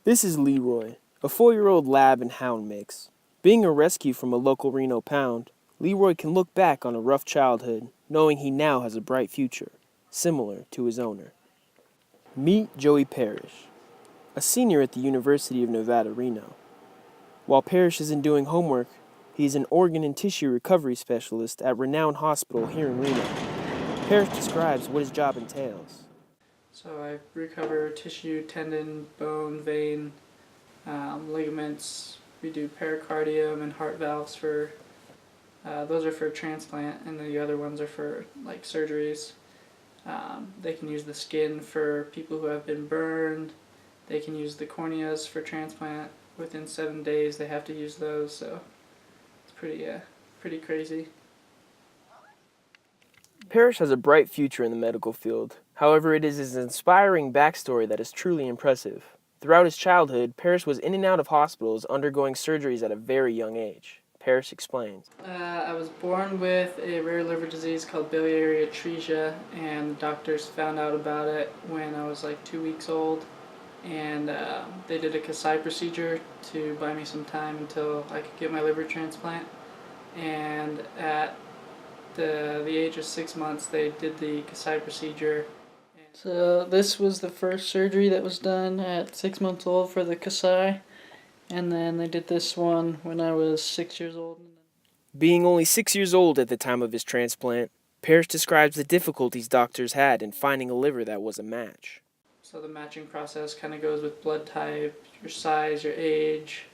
This is Leroy, a 4-year-old lab and hound mix. Being a rescue from a local Reno pound, Leroy can look back on a rough childhood, knowing he now has a bright future, similar to his owner. Meet Joey Parrish, a senior at the University of Nevada, Reno. While Parrish isn't doing homework, he is an organ and tissue recovery specialist at renowned hospital here in Reno. Parrish describes what his job entails. So I recover tissue, tendon, bone, vein, ligaments. We do pericardium and heart valves for, those are for transplant, and the other ones are for like surgeries. They can use the skin for people who have been burned. They can use the corneas for transplant. Within 7 days they have to use those, so it's pretty crazy. Parrish has a bright future in the medical field. However, it is his inspiring backstory that is truly impressive. Throughout his childhood, Parrish was in and out of hospitals undergoing surgeries at a very young age. Parrish explains. I was born with a rare liver disease called biliary atresia, and the doctors found out about it when I was like 2 weeks old, and they did a Kasai procedure to buy me some time until I could get my liver transplant. And at the age of 6 months, they did the Kasai procedure. So this was the first surgery that was done at 6 months old for the Kasai, and then they did this one when I was 6 years old. Being only 6 years old at the time of his transplant, Parrish describes the difficulties doctors had in finding a liver that was a match. So the matching process kind of goes with blood type, your size, your age.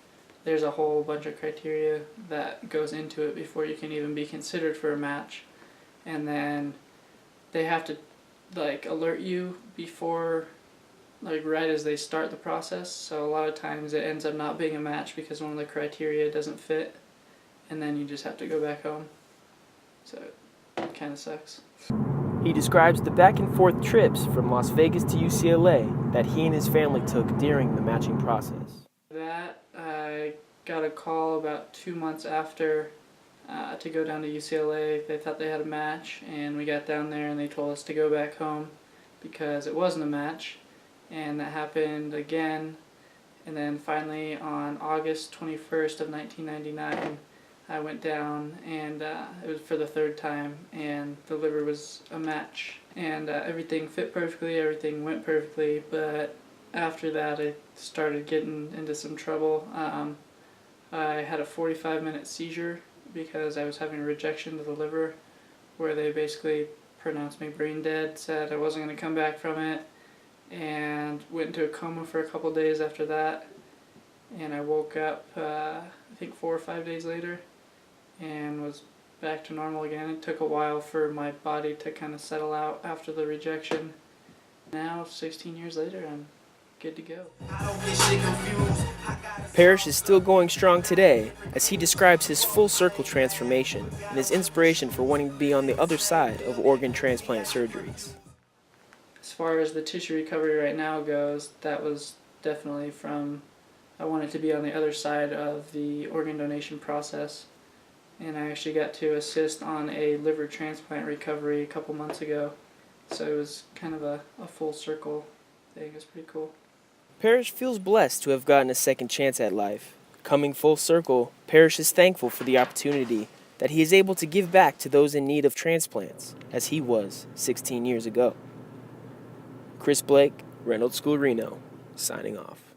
There's a whole bunch of criteria that goes into it before you can even be considered for a match. And then they have to alert you before, right as they start the process. So a lot of times it ends up not being a match because one of the criteria doesn't fit, and then you just have to go back home. So it kind of sucks. He describes the back and forth trips from Las Vegas to UCLA that he and his family took during the matching process. I got a call about 2 months after to go down to UCLA. They thought they had a match, and we got down there and they told us to go back home because it wasn't a match, and that happened again. And then finally on August 21st of 1999, I went down, and it was for the third time, and the liver was a match, and everything fit perfectly, everything went perfectly. But after that I started getting into some trouble. I had a 45-minute seizure because I was having a rejection to the liver, where they basically pronounced me brain dead, said I wasn't going to come back from it, and went into a coma for a couple days after that. And I woke up I think 4 or 5 days later and was back to normal again. It took a while for my body to kind of settle out after the rejection. Now, 16 years later, I'm good to go. Parrish is still going strong today as he describes his full circle transformation and his inspiration for wanting to be on the other side of organ transplant surgeries. As far as the tissue recovery right now goes, that was definitely from I wanted to be on the other side of the organ donation process. And I actually got to assist on a liver transplant recovery a couple months ago. So it was kind of a full circle thing. It was pretty cool. Parrish feels blessed to have gotten a second chance at life. Coming full circle, Parrish is thankful for the opportunity that he is able to give back to those in need of transplants, as he was 16 years ago. Chris Blake, Reynolds School, Reno, signing off.